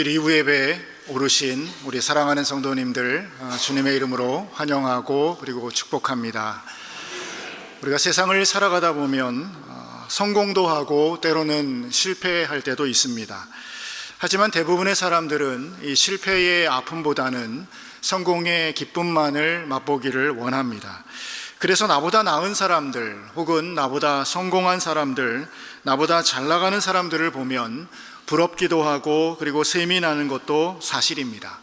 주일 이후 예배에 오르신 우리 사랑하는 성도님들 주님의 이름으로 환영하고 그리고 축복합니다. 우리가 세상을 살아가다 보면 성공도 하고 때로는 실패할 때도 있습니다. 하지만 대부분의 사람들은 이 실패의 아픔보다는 성공의 기쁨만을 맛보기를 원합니다. 그래서 나보다 나은 사람들 혹은 나보다 성공한 사람들, 나보다 잘 나가는 사람들을 보면 부럽기도 하고 그리고 셈이 나는 것도 사실입니다.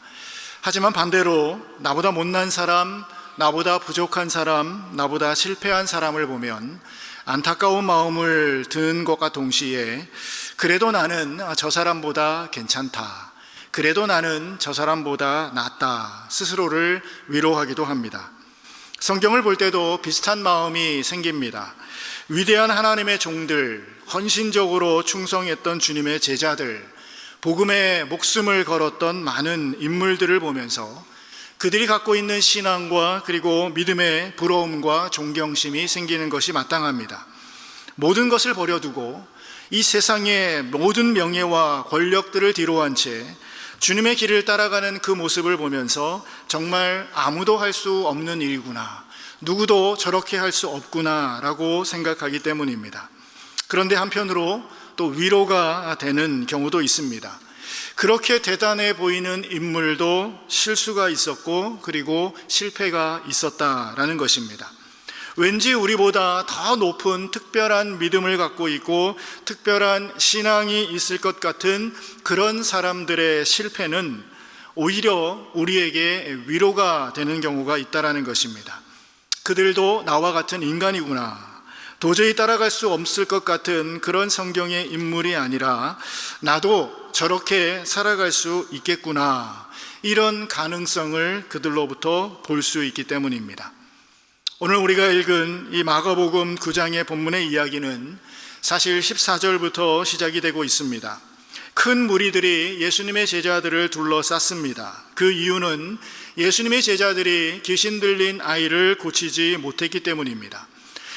하지만 반대로 나보다 못난 사람, 나보다 부족한 사람, 나보다 실패한 사람을 보면 안타까운 마음을 드는 것과 동시에 그래도 나는 저 사람보다 괜찮다, 그래도 나는 저 사람보다 낫다 스스로를 위로하기도 합니다. 성경을 볼 때도 비슷한 마음이 생깁니다. 위대한 하나님의 종들, 헌신적으로 충성했던 주님의 제자들, 복음에 목숨을 걸었던 많은 인물들을 보면서 그들이 갖고 있는 신앙과 그리고 믿음의 부러움과 존경심이 생기는 것이 마땅합니다. 모든 것을 버려두고 이 세상의 모든 명예와 권력들을 뒤로한 채 주님의 길을 따라가는 그 모습을 보면서 정말 아무도 할 수 없는 일이구나, 누구도 저렇게 할 수 없구나 라고 생각하기 때문입니다. 그런데 한편으로 또 위로가 되는 경우도 있습니다. 그렇게 대단해 보이는 인물도 실수가 있었고 그리고 실패가 있었다라는 것입니다. 왠지 우리보다 더 높은 특별한 믿음을 갖고 있고 특별한 신앙이 있을 것 같은 그런 사람들의 실패는 오히려 우리에게 위로가 되는 경우가 있다라는 것입니다. 그들도 나와 같은 인간이구나, 도저히 따라갈 수 없을 것 같은 그런 성경의 인물이 아니라 나도 저렇게 살아갈 수 있겠구나, 이런 가능성을 그들로부터 볼 수 있기 때문입니다. 오늘 우리가 읽은 이 마가복음 9장의 본문의 이야기는 사실 14절부터 시작이 되고 있습니다. 큰 무리들이 예수님의 제자들을 둘러쌌습니다. 그 이유는 예수님의 제자들이 귀신 들린 아이를 고치지 못했기 때문입니다.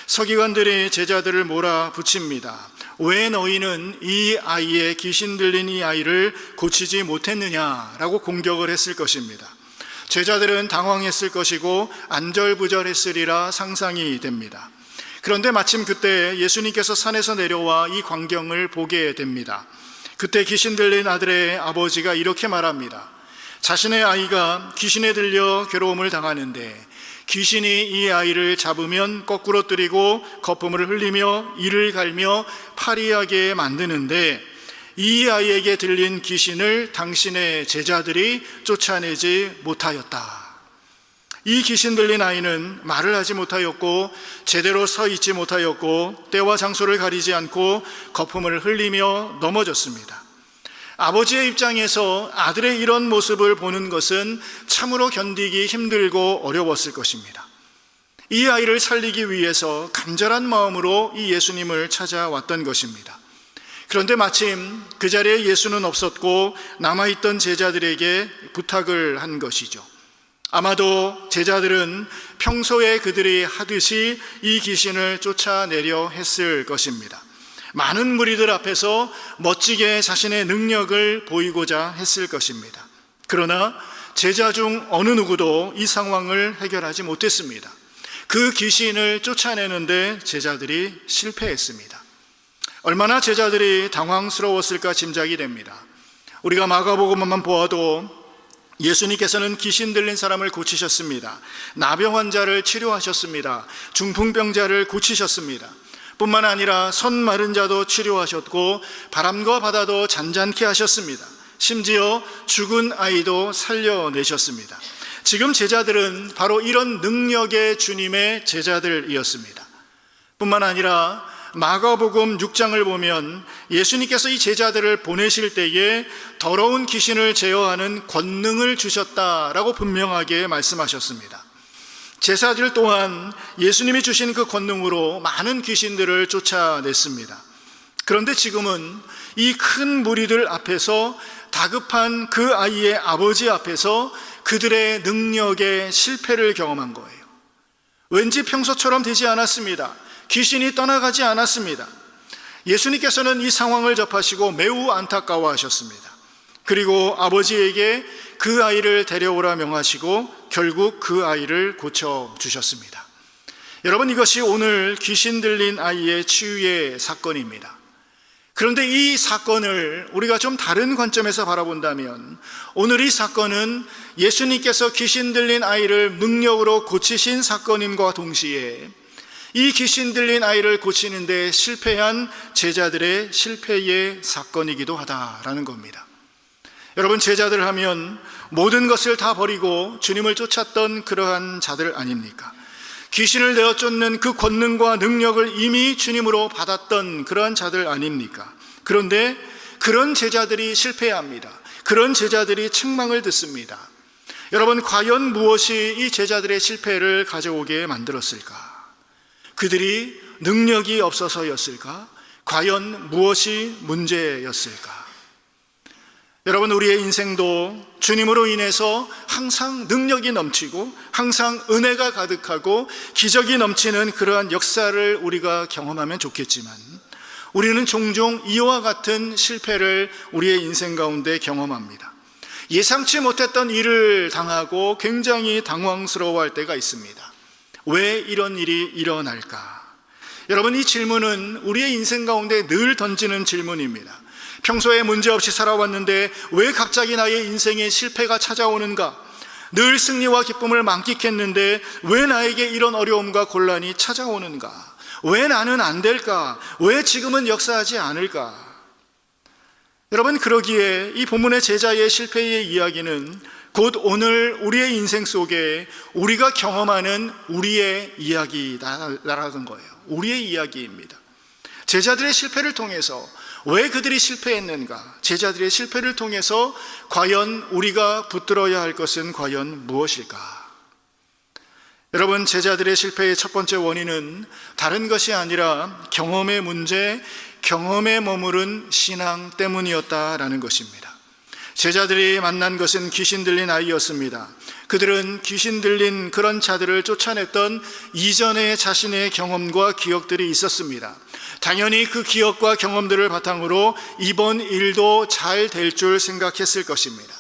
서기관들이 제자들을 몰아붙입니다. 왜 너희는 이 아이의 귀신 들린 이 아이를 고치지 못했느냐라고 공격을 했을 것입니다. 제자들은 당황했을 것이고 안절부절했으리라 상상이 됩니다. 그런데 마침 그때 예수님께서 산에서 내려와 이 광경을 보게 됩니다. 그때 귀신 들린 아들의 아버지가 이렇게 말합니다. 자신의 아이가 귀신에 들려 괴로움을 당하는데 귀신이 이 아이를 잡으면 거꾸로 뜨리고 거품을 흘리며 이를 갈며 파리하게 만드는데 이 아이에게 들린 귀신을 당신의 제자들이 쫓아내지 못하였다. 이 귀신 들린 아이는 말을 하지 못하였고 제대로 서 있지 못하였고 때와 장소를 가리지 않고 거품을 흘리며 넘어졌습니다. 아버지의 입장에서 아들의 이런 모습을 보는 것은 참으로 견디기 힘들고 어려웠을 것입니다. 이 아이를 살리기 위해서 간절한 마음으로 이 예수님을 찾아왔던 것입니다. 그런데 마침 그 자리에 예수는 없었고 남아있던 제자들에게 부탁을 한 것이죠. 아마도 제자들은 평소에 그들이 하듯이 이 귀신을 쫓아내려 했을 것입니다. 많은 무리들 앞에서 멋지게 자신의 능력을 보이고자 했을 것입니다. 그러나 제자 중 어느 누구도 이 상황을 해결하지 못했습니다. 그 귀신을 쫓아내는데 제자들이 실패했습니다. 얼마나 제자들이 당황스러웠을까 짐작이 됩니다. 우리가 마가복음만 보아도 예수님께서는 귀신 들린 사람을 고치셨습니다. 나병 환자를 치료하셨습니다. 중풍병자를 고치셨습니다. 뿐만 아니라 손 마른 자도 치료하셨고 바람과 바다도 잔잔케 하셨습니다. 심지어 죽은 아이도 살려내셨습니다. 지금 제자들은 바로 이런 능력의 주님의 제자들이었습니다. 뿐만 아니라 마가복음 6장을 보면 예수님께서 이 제자들을 보내실 때에 더러운 귀신을 제어하는 권능을 주셨다라고 분명하게 말씀하셨습니다. 제자들 또한 예수님이 주신 그 권능으로 많은 귀신들을 쫓아냈습니다. 그런데 지금은 이 큰 무리들 앞에서 다급한 그 아이의 아버지 앞에서 그들의 능력의 실패를 경험한 거예요. 왠지 평소처럼 되지 않았습니다. 귀신이 떠나가지 않았습니다. 예수님께서는 이 상황을 접하시고 매우 안타까워하셨습니다. 그리고 아버지에게 그 아이를 데려오라 명하시고 결국 그 아이를 고쳐주셨습니다. 여러분, 이것이 오늘 귀신 들린 아이의 치유의 사건입니다. 그런데 이 사건을 우리가 좀 다른 관점에서 바라본다면, 오늘 이 사건은 예수님께서 귀신 들린 아이를 능력으로 고치신 사건임과 동시에 이 귀신 들린 아이를 고치는데 실패한 제자들의 실패의 사건이기도 하다라는 겁니다. 여러분, 제자들 하면 모든 것을 다 버리고 주님을 쫓았던 그러한 자들 아닙니까? 귀신을 내어 쫓는 그 권능과 능력을 이미 주님으로 받았던 그러한 자들 아닙니까? 그런데 그런 제자들이 실패합니다. 그런 제자들이 책망을 듣습니다. 여러분, 과연 무엇이 이 제자들의 실패를 가져오게 만들었을까? 그들이 능력이 없어서였을까? 과연 무엇이 문제였을까? 여러분, 우리의 인생도 주님으로 인해서 항상 능력이 넘치고 항상 은혜가 가득하고 기적이 넘치는 그러한 역사를 우리가 경험하면 좋겠지만, 우리는 종종 이와 같은 실패를 우리의 인생 가운데 경험합니다. 예상치 못했던 일을 당하고 굉장히 당황스러워할 때가 있습니다. 왜 이런 일이 일어날까? 여러분, 이 질문은 우리의 인생 가운데 늘 던지는 질문입니다. 평소에 문제없이 살아왔는데 왜 갑자기 나의 인생에 실패가 찾아오는가? 늘 승리와 기쁨을 만끽했는데 왜 나에게 이런 어려움과 곤란이 찾아오는가? 왜 나는 안 될까? 왜 지금은 역사하지 않을까? 여러분, 그러기에 이 본문의 제자의 실패의 이야기는 곧 오늘 우리의 인생 속에 우리가 경험하는 우리의 이야기라는 거예요. 우리의 이야기입니다. 제자들의 실패를 통해서 왜 그들이 실패했는가? 제자들의 실패를 통해서 과연 우리가 붙들어야 할 것은 과연 무엇일까? 여러분, 제자들의 실패의 첫 번째 원인은 다른 것이 아니라 경험의 문제, 경험에 머무른 신앙 때문이었다라는 것입니다. 제자들이 만난 것은 귀신 들린 아이였습니다. 그들은 귀신 들린 그런 자들을 쫓아냈던 이전의 자신의 경험과 기억들이 있었습니다. 당연히 그 기억과 경험들을 바탕으로 이번 일도 잘 될 줄 생각했을 것입니다.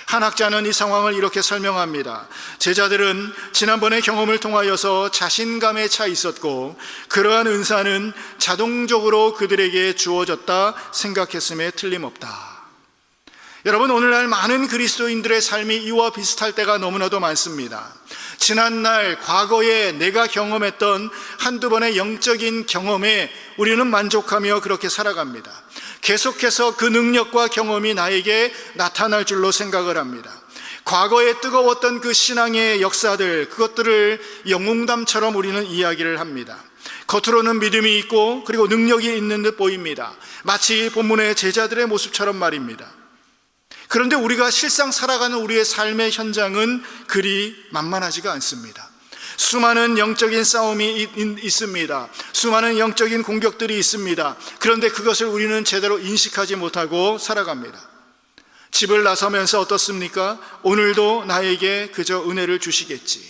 한 학자는 이 상황을 이렇게 설명합니다. 제자들은 지난번의 경험을 통하여서 자신감에 차 있었고, 그러한 은사는 자동적으로 그들에게 주어졌다 생각했음에 틀림없다. 여러분, 오늘날 많은 그리스도인들의 삶이 이와 비슷할 때가 너무나도 많습니다. 지난날 과거에 내가 경험했던 한두 번의 영적인 경험에 우리는 만족하며 그렇게 살아갑니다. 계속해서 그 능력과 경험이 나에게 나타날 줄로 생각을 합니다. 과거에 뜨거웠던 그 신앙의 역사들, 그것들을 영웅담처럼 우리는 이야기를 합니다. 겉으로는 믿음이 있고 그리고 능력이 있는 듯 보입니다. 마치 본문의 제자들의 모습처럼 말입니다. 그런데 우리가 실상 살아가는 우리의 삶의 현장은 그리 만만하지가 않습니다. 수많은 영적인 싸움이 있습니다. 수많은 영적인 공격들이 있습니다. 그런데 그것을 우리는 제대로 인식하지 못하고 살아갑니다. 집을 나서면서 어떻습니까? 오늘도 나에게 그저 은혜를 주시겠지.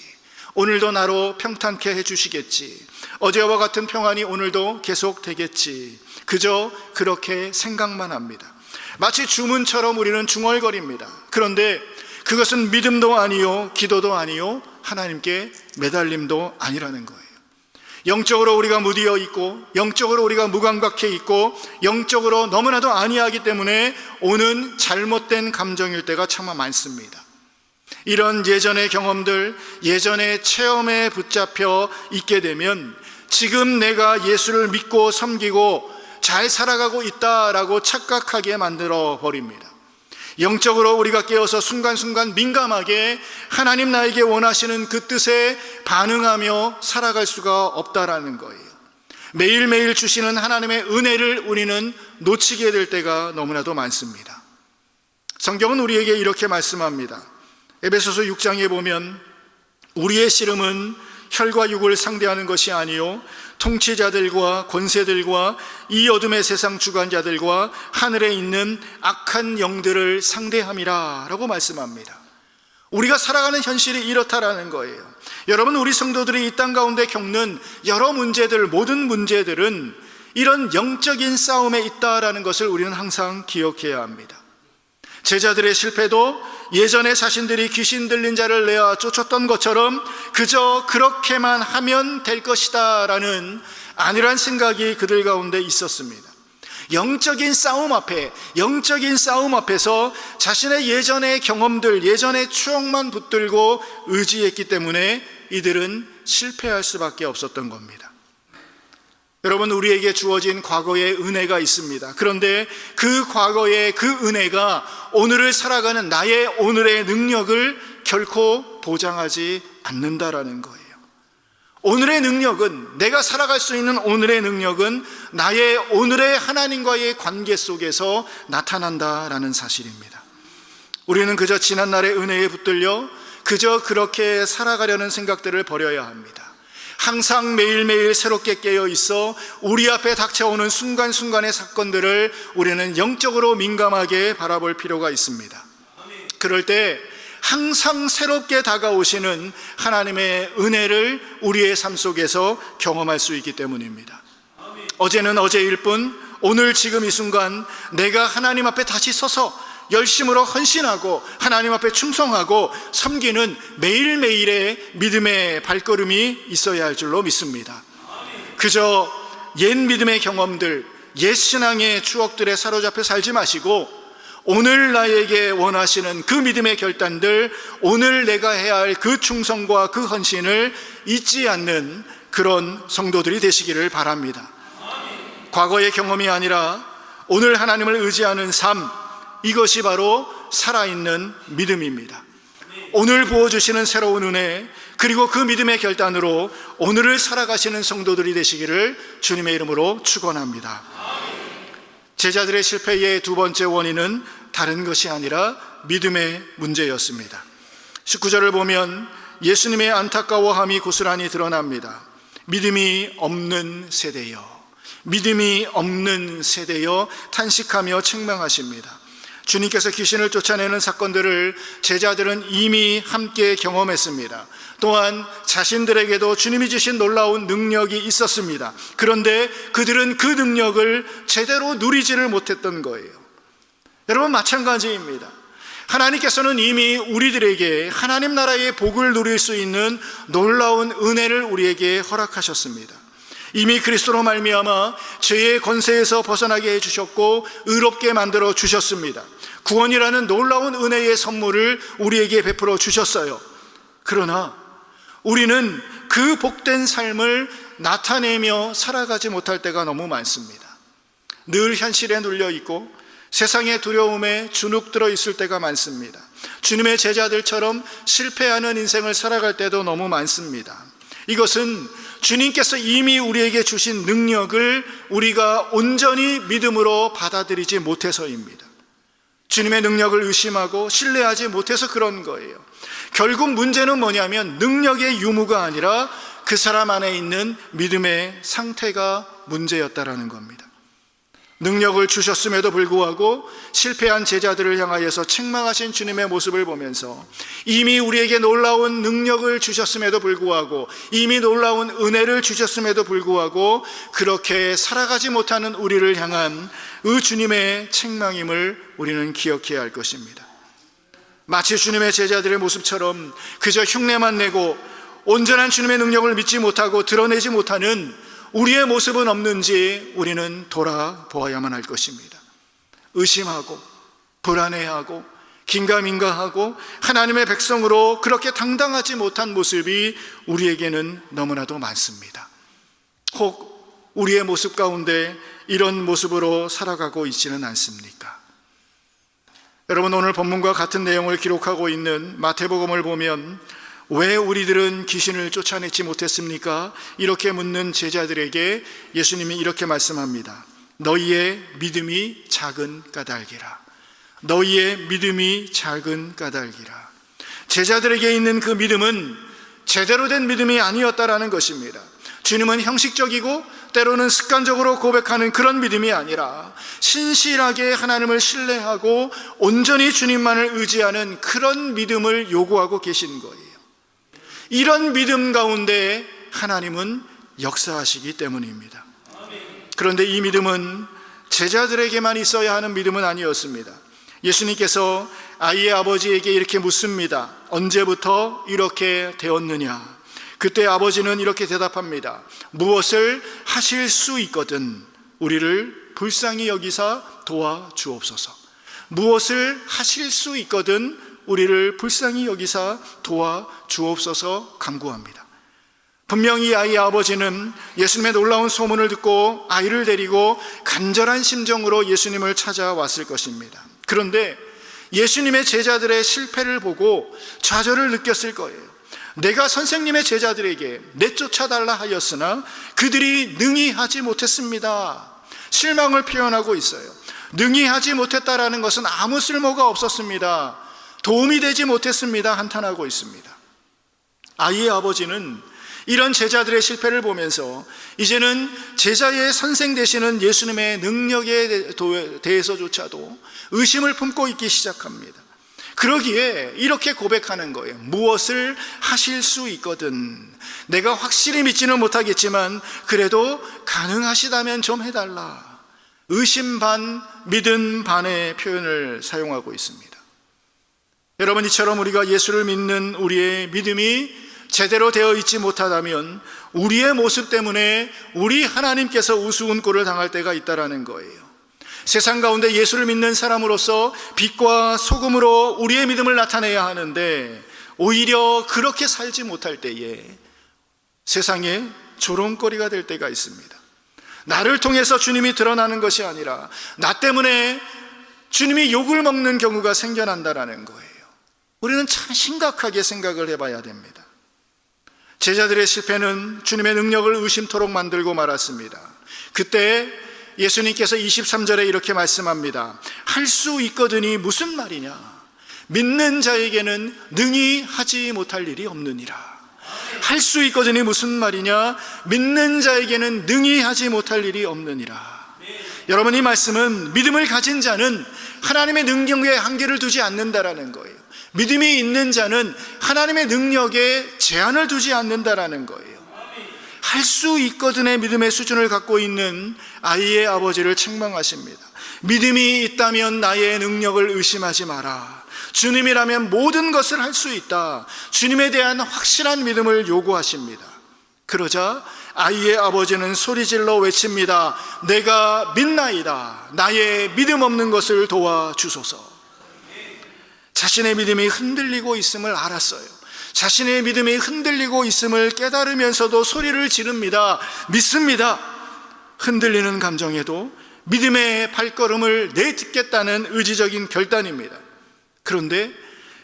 오늘도 나로 평탄케 해주시겠지. 어제와 같은 평안이 오늘도 계속되겠지. 그저 그렇게 생각만 합니다. 마치 주문처럼 우리는 중얼거립니다. 그런데 그것은 믿음도 아니요, 기도도 아니요, 하나님께 매달림도 아니라는 거예요. 영적으로 우리가 무디어 있고, 영적으로 우리가 무감각해 있고, 영적으로 너무나도 안이하기 때문에 오는 잘못된 감정일 때가 참 많습니다. 이런 예전의 경험들, 예전의 체험에 붙잡혀 있게 되면 지금 내가 예수를 믿고 섬기고 잘 살아가고 있다라고 착각하게 만들어 버립니다. 영적으로 우리가 깨어서 순간순간 민감하게 하나님 나에게 원하시는 그 뜻에 반응하며 살아갈 수가 없다라는 거예요. 매일매일 주시는 하나님의 은혜를 우리는 놓치게 될 때가 너무나도 많습니다. 성경은 우리에게 이렇게 말씀합니다. 에베소서 6장에 보면 우리의 씨름은 혈과 육을 상대하는 것이 아니요 통치자들과 권세들과 이 어둠의 세상 주관자들과 하늘에 있는 악한 영들을 상대함이라 라고 말씀합니다. 우리가 살아가는 현실이 이렇다라는 거예요. 여러분, 우리 성도들이 이 땅 가운데 겪는 여러 문제들, 모든 문제들은 이런 영적인 싸움에 있다라는 것을 우리는 항상 기억해야 합니다. 제자들의 실패도 예전에 자신들이 귀신 들린 자를 내어 쫓았던 것처럼 그저 그렇게만 하면 될 것이다 라는 안일한 생각이 그들 가운데 있었습니다. 영적인 싸움 앞에서 자신의 예전의 경험들, 예전의 추억만 붙들고 의지했기 때문에 이들은 실패할 수밖에 없었던 겁니다. 여러분, 우리에게 주어진 과거의 은혜가 있습니다. 그런데 그 과거의 그 은혜가 오늘을 살아가는 나의 오늘의 능력을 결코 보장하지 않는다라는 거예요. 오늘의 능력은, 내가 살아갈 수 있는 오늘의 능력은 나의 오늘의 하나님과의 관계 속에서 나타난다라는 사실입니다. 우리는 그저 지난날의 은혜에 붙들려 그저 그렇게 살아가려는 생각들을 버려야 합니다. 항상 매일매일 새롭게 깨어 있어 우리 앞에 닥쳐오는 순간순간의 사건들을 우리는 영적으로 민감하게 바라볼 필요가 있습니다. 그럴 때 항상 새롭게 다가오시는 하나님의 은혜를 우리의 삶 속에서 경험할 수 있기 때문입니다. 어제는 어제일 뿐 오늘 지금 이 순간 내가 하나님 앞에 다시 서서 열심으로 헌신하고 하나님 앞에 충성하고 섬기는 매일매일의 믿음의 발걸음이 있어야 할 줄로 믿습니다. 그저 옛 믿음의 경험들, 옛 신앙의 추억들에 사로잡혀 살지 마시고 오늘 나에게 원하시는 그 믿음의 결단들, 오늘 내가 해야 할 그 충성과 그 헌신을 잊지 않는 그런 성도들이 되시기를 바랍니다. 과거의 경험이 아니라 오늘 하나님을 의지하는 삶, 이것이 바로 살아있는 믿음입니다. 오늘 부어주시는 새로운 은혜, 그리고 그 믿음의 결단으로 오늘을 살아가시는 성도들이 되시기를 주님의 이름으로 축원합니다. 제자들의 실패의 두 번째 원인은 다른 것이 아니라 믿음의 문제였습니다. 19절을 보면 예수님의 안타까워함이 고스란히 드러납니다. 믿음이 없는 세대여, 믿음이 없는 세대여 탄식하며 책망하십니다. 주님께서 귀신을 쫓아내는 사건들을 제자들은 이미 함께 경험했습니다. 또한 자신들에게도 주님이 주신 놀라운 능력이 있었습니다. 그런데 그들은 그 능력을 제대로 누리지를 못했던 거예요. 여러분, 마찬가지입니다. 하나님께서는 이미 우리들에게 하나님 나라의 복을 누릴 수 있는 놀라운 은혜를 우리에게 허락하셨습니다. 이미 그리스도로 말미암아 죄의 권세에서 벗어나게 해주셨고 의롭게 만들어 주셨습니다. 구원이라는 놀라운 은혜의 선물을 우리에게 베풀어 주셨어요. 그러나 우리는 그 복된 삶을 나타내며 살아가지 못할 때가 너무 많습니다. 늘 현실에 눌려 있고 세상의 두려움에 주눅들어 있을 때가 많습니다. 주님의 제자들처럼 실패하는 인생을 살아갈 때도 너무 많습니다. 이것은 주님께서 이미 우리에게 주신 능력을 우리가 온전히 믿음으로 받아들이지 못해서입니다. 주님의 능력을 의심하고 신뢰하지 못해서 그런 거예요. 결국 문제는 뭐냐면 능력의 유무가 아니라 그 사람 안에 있는 믿음의 상태가 문제였다라는 겁니다. 능력을 주셨음에도 불구하고 실패한 제자들을 향하여서 책망하신 주님의 모습을 보면서 이미 우리에게 놀라운 능력을 주셨음에도 불구하고 이미 놀라운 은혜를 주셨음에도 불구하고 그렇게 살아가지 못하는 우리를 향한 그 주님의 책망임을 우리는 기억해야 할 것입니다. 마치 주님의 제자들의 모습처럼 그저 흉내만 내고 온전한 주님의 능력을 믿지 못하고 드러내지 못하는 우리의 모습은 없는지 우리는 돌아보아야만 할 것입니다. 의심하고 불안해하고 긴가민가하고 하나님의 백성으로 그렇게 당당하지 못한 모습이 우리에게는 너무나도 많습니다. 혹 우리의 모습 가운데 이런 모습으로 살아가고 있지는 않습니까? 여러분, 오늘 본문과 같은 내용을 기록하고 있는 마태복음을 보면 왜 우리들은 귀신을 쫓아내지 못했습니까? 이렇게 묻는 제자들에게 예수님이 이렇게 말씀합니다. 너희의 믿음이 작은 까닭이라. 너희의 믿음이 작은 까닭이라. 제자들에게 있는 그 믿음은 제대로 된 믿음이 아니었다라는 것입니다. 주님은 형식적이고 때로는 습관적으로 고백하는 그런 믿음이 아니라 신실하게 하나님을 신뢰하고 온전히 주님만을 의지하는 그런 믿음을 요구하고 계신 거예요. 이런 믿음 가운데 하나님은 역사하시기 때문입니다. 그런데 이 믿음은 제자들에게만 있어야 하는 믿음은 아니었습니다. 예수님께서 아이의 아버지에게 이렇게 묻습니다. 언제부터 이렇게 되었느냐? 그때 아버지는 이렇게 대답합니다. 무엇을 하실 수 있거든 우리를 불쌍히 여기사 도와주옵소서. 무엇을 하실 수 있거든 우리를 불쌍히 여기사 도와주옵소서 간구합니다. 분명히 아이의 아버지는 예수님의 놀라운 소문을 듣고 아이를 데리고 간절한 심정으로 예수님을 찾아왔을 것입니다. 그런데 예수님의 제자들의 실패를 보고 좌절을 느꼈을 거예요. 내가 선생님의 제자들에게 내쫓아달라 하였으나 그들이 능히 하지 못했습니다. 실망을 표현하고 있어요. 능히 하지 못했다라는 것은 아무 쓸모가 없었습니다. 도움이 되지 못했습니다. 한탄하고 있습니다. 아이의 아버지는 이런 제자들의 실패를 보면서 이제는 제자의 선생 되시는 예수님의 능력에 대해서조차도 의심을 품고 있기 시작합니다. 그러기에 이렇게 고백하는 거예요. 무엇을 하실 수 있거든 내가 확실히 믿지는 못하겠지만 그래도 가능하시다면 좀 해달라. 의심 반 믿음 반의 표현을 사용하고 있습니다. 여러분, 이처럼 우리가 예수를 믿는 우리의 믿음이 제대로 되어 있지 못하다면 우리의 모습 때문에 우리 하나님께서 우스운 꼴을 당할 때가 있다라는 거예요. 세상 가운데 예수를 믿는 사람으로서 빛과 소금으로 우리의 믿음을 나타내야 하는데 오히려 그렇게 살지 못할 때에 세상에 조롱거리가 될 때가 있습니다. 나를 통해서 주님이 드러나는 것이 아니라 나 때문에 주님이 욕을 먹는 경우가 생겨난다라는 거예요. 우리는 참 심각하게 생각을 해봐야 됩니다. 제자들의 실패는 주님의 능력을 의심토록 만들고 말았습니다. 그때 예수님께서 23절에 이렇게 말씀합니다. 할 수 있거든이 무슨 말이냐? 믿는 자에게는 능히 하지 못할 일이 없느니라. 할 수 있거든이 무슨 말이냐? 믿는 자에게는 능히 하지 못할 일이 없느니라. 여러분, 이 말씀은 믿음을 가진 자는 하나님의 능력에 한계를 두지 않는다라는 거예요. 믿음이 있는 자는 하나님의 능력에 제한을 두지 않는다라는 거예요. 할 수 있거든의 믿음의 수준을 갖고 있는 아이의 아버지를 책망하십니다. 믿음이 있다면 나의 능력을 의심하지 마라. 주님이라면 모든 것을 할 수 있다. 주님에 대한 확실한 믿음을 요구하십니다. 그러자 아이의 아버지는 소리질러 외칩니다. 내가 믿나이다. 나의 믿음 없는 것을 도와주소서. 자신의 믿음이 흔들리고 있음을 알았어요. 자신의 믿음이 흔들리고 있음을 깨달으면서도 소리를 지릅니다. 믿습니다. 흔들리는 감정에도 믿음의 발걸음을 내딛겠다는 의지적인 결단입니다. 그런데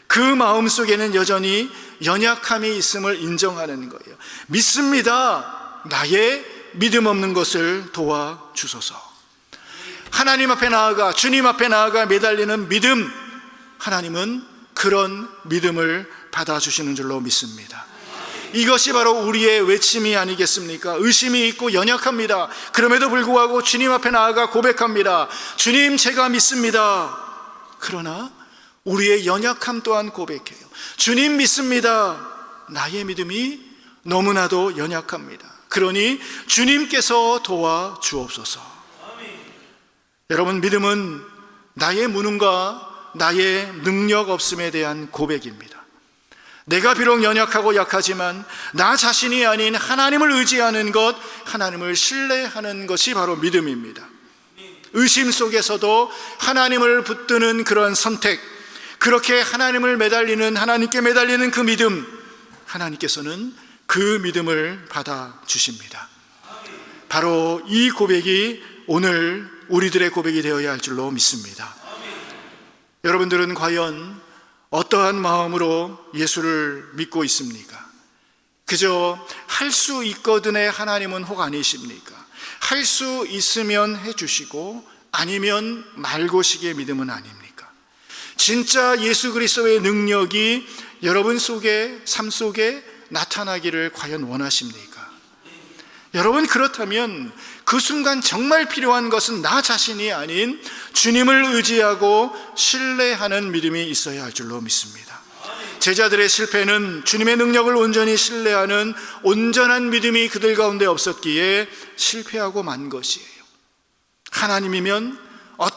그 마음속에는 여전히 연약함이 있음을 인정하는 거예요. 믿습니다. 나의 믿음 없는 것을 도와주소서. 하나님 앞에 나아가, 주님 앞에 나아가 매달리는 믿음, 하나님은 그런 믿음을 받아주시는 줄로 믿습니다. 이것이 바로 우리의 외침이 아니겠습니까? 의심이 있고 연약합니다. 그럼에도 불구하고 주님 앞에 나아가 고백합니다. 주님, 제가 믿습니다. 그러나 우리의 연약함 또한 고백해요. 주님, 믿습니다. 나의 믿음이 너무나도 연약합니다. 그러니 주님께서 도와주옵소서. 여러분, 믿음은 나의 무능과 나의 능력 없음에 대한 고백입니다. 내가 비록 연약하고 약하지만 나 자신이 아닌 하나님을 의지하는 것, 하나님을 신뢰하는 것이 바로 믿음입니다. 의심 속에서도 하나님을 붙드는 그런 선택, 그렇게 하나님을 매달리는, 하나님께 매달리는 그 믿음, 하나님께서는 그 믿음을 받아주십니다. 바로 이 고백이 오늘 우리들의 고백이 되어야 할 줄로 믿습니다. 여러분들은 과연 어떠한 마음으로 예수를 믿고 있습니까? 그저 할 수 있거든의 하나님은 혹 아니십니까? 할 수 있으면 해주시고 아니면 말고식의 믿음은 아닙니까? 진짜 예수 그리스도의 능력이 여러분 속에, 삶 속에 나타나기를 과연 원하십니까? 여러분, 그렇다면 그 순간 정말 필요한 것은 나 자신이 아닌 주님을 의지하고 신뢰하는 믿음이 있어야 할 줄로 믿습니다. 제자들의 실패는 주님의 능력을 온전히 신뢰하는 온전한 믿음이 그들 가운데 없었기에 실패하고 만 것이에요. 하나님이면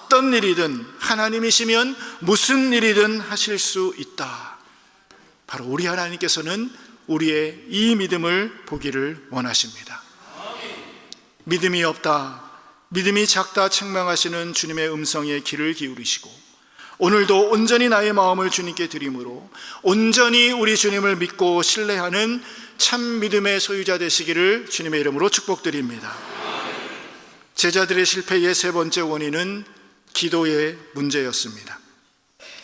어떤 일이든 하나님이시면 무슨 일이든 하실 수 있다. 바로 우리 하나님께서는 우리의 이 믿음을 보기를 원하십니다. 믿음이 없다, 믿음이 작다 책망하시는 주님의 음성에 귀를 기울이시고 오늘도 온전히 나의 마음을 주님께 드림으로 온전히 우리 주님을 믿고 신뢰하는 참 믿음의 소유자 되시기를 주님의 이름으로 축복드립니다. 제자들의 실패의 세 번째 원인은 기도의 문제였습니다.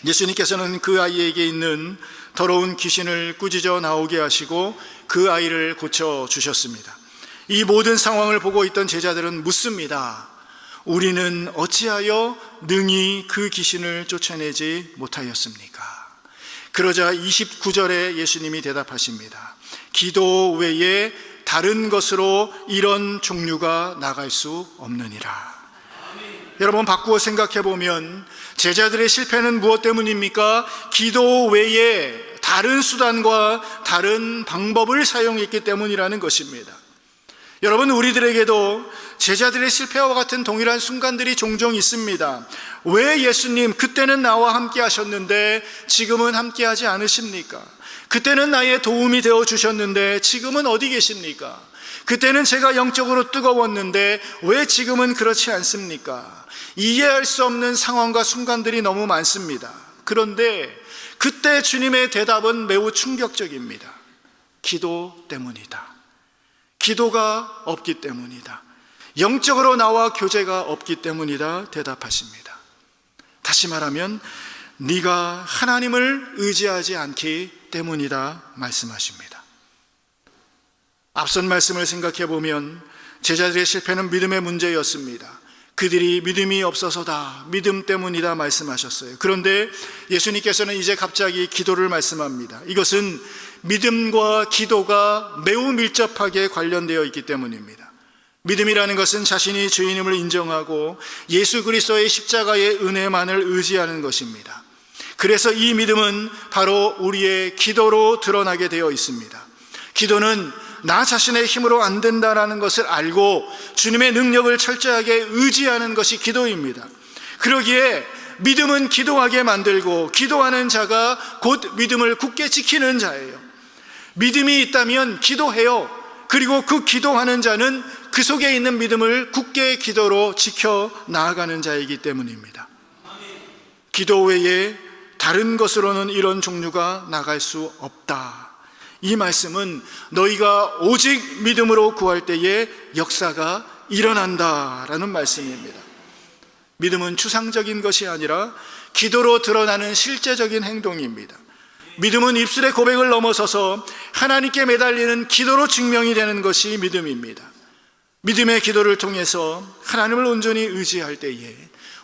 예수님께서는 그 아이에게 있는 더러운 귀신을 꾸짖어 나오게 하시고 그 아이를 고쳐주셨습니다. 이 모든 상황을 보고 있던 제자들은 묻습니다. 우리는 어찌하여 능히 그 귀신을 쫓아내지 못하였습니까? 그러자 29절에 예수님이 대답하십니다. 기도 외에 다른 것으로 이런 종류가 나갈 수 없느니라. 여러분, 바꾸어 생각해 보면 제자들의 실패는 무엇 때문입니까? 기도 외에 다른 수단과 다른 방법을 사용했기 때문이라는 것입니다. 여러분, 우리들에게도 제자들의 실패와 같은 동일한 순간들이 종종 있습니다. 왜 예수님 그때는 나와 함께 하셨는데 지금은 함께 하지 않으십니까? 그때는 나의 도움이 되어 주셨는데 지금은 어디 계십니까? 그때는 제가 영적으로 뜨거웠는데 왜 지금은 그렇지 않습니까? 이해할 수 없는 상황과 순간들이 너무 많습니다. 그런데 그때 주님의 대답은 매우 충격적입니다. 기도 때문이다. 기도가 없기 때문이다. 영적으로 나와 교제가 없기 때문이다 대답하십니다. 다시 말하면 네가 하나님을 의지하지 않기 때문이다 말씀하십니다. 앞선 말씀을 생각해 보면 제자들의 실패는 믿음의 문제였습니다. 그들이 믿음이 없어서다, 믿음 때문이다 말씀하셨어요. 그런데 예수님께서는 이제 갑자기 기도를 말씀합니다. 이것은 믿음과 기도가 매우 밀접하게 관련되어 있기 때문입니다. 믿음이라는 것은 자신이 주인임을 인정하고 예수 그리스도의 십자가의 은혜만을 의지하는 것입니다. 그래서 이 믿음은 바로 우리의 기도로 드러나게 되어 있습니다. 기도는 나 자신의 힘으로 안 된다는 것을 알고 주님의 능력을 철저하게 의지하는 것이 기도입니다. 그러기에 믿음은 기도하게 만들고 기도하는 자가 곧 믿음을 굳게 지키는 자예요. 믿음이 있다면 기도해요. 그리고 그 기도하는 자는 그 속에 있는 믿음을 굳게 기도로 지켜 나아가는 자이기 때문입니다. 기도 외에 다른 것으로는 이런 종류가 나갈 수 없다. 이 말씀은 너희가 오직 믿음으로 구할 때에 역사가 일어난다라는 말씀입니다. 믿음은 추상적인 것이 아니라 기도로 드러나는 실제적인 행동입니다. 믿음은 입술의 고백을 넘어서서 하나님께 매달리는 기도로 증명이 되는 것이 믿음입니다. 믿음의 기도를 통해서 하나님을 온전히 의지할 때에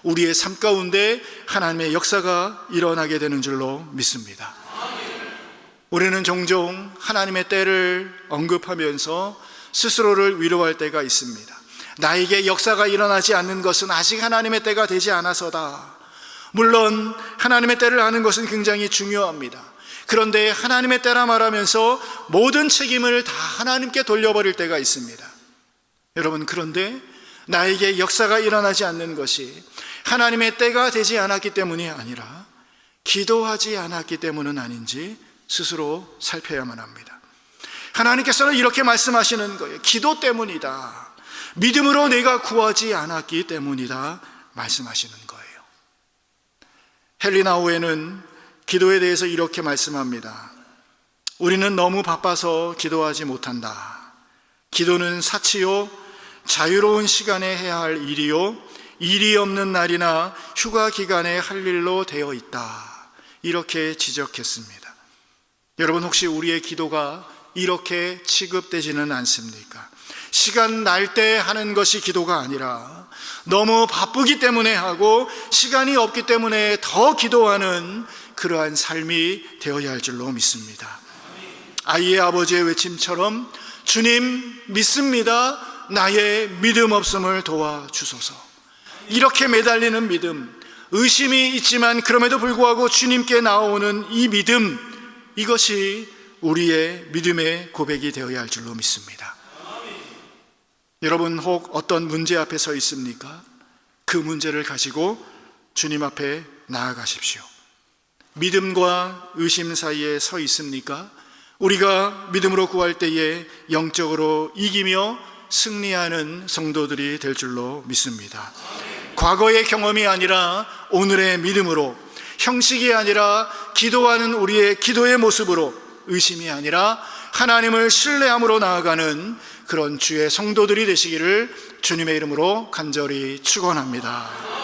우리의 삶 가운데 하나님의 역사가 일어나게 되는 줄로 믿습니다. 우리는 종종 하나님의 때를 언급하면서 스스로를 위로할 때가 있습니다. 나에게 역사가 일어나지 않는 것은 아직 하나님의 때가 되지 않아서다. 물론 하나님의 때를 아는 것은 굉장히 중요합니다. 그런데 하나님의 때라 말하면서 모든 책임을 다 하나님께 돌려버릴 때가 있습니다. 여러분, 그런데 나에게 역사가 일어나지 않는 것이 하나님의 때가 되지 않았기 때문이 아니라 기도하지 않았기 때문은 아닌지 스스로 살펴야만 합니다. 하나님께서는 이렇게 말씀하시는 거예요. 기도 때문이다. 믿음으로 내가 구하지 않았기 때문이다 말씀하시는 거예요. 헨리 나우에는 기도에 대해서 이렇게 말씀합니다. 우리는 너무 바빠서 기도하지 못한다. 기도는 사치요 자유로운 시간에 해야 할 일이요 일이 없는 날이나 휴가 기간에 할 일로 되어 있다. 이렇게 지적했습니다. 여러분, 혹시 우리의 기도가 이렇게 취급되지는 않습니까? 시간 날 때 하는 것이 기도가 아니라 너무 바쁘기 때문에 하고 시간이 없기 때문에 더 기도하는 그러한 삶이 되어야 할 줄로 믿습니다. 아이의 아버지의 외침처럼 주님 믿습니다. 나의 믿음 없음을 도와주소서. 이렇게 매달리는 믿음, 의심이 있지만 그럼에도 불구하고 주님께 나오는 이 믿음, 이것이 우리의 믿음의 고백이 되어야 할 줄로 믿습니다. 여러분, 혹 어떤 문제 앞에 서 있습니까? 그 문제를 가지고 주님 앞에 나아가십시오. 믿음과 의심 사이에 서 있습니까? 우리가 믿음으로 구할 때에 영적으로 이기며 승리하는 성도들이 될 줄로 믿습니다. 과거의 경험이 아니라 오늘의 믿음으로, 형식이 아니라 기도하는 우리의 기도의 모습으로, 의심이 아니라 하나님을 신뢰함으로 나아가는 그런 주의 성도들이 되시기를 주님의 이름으로 간절히 축원합니다.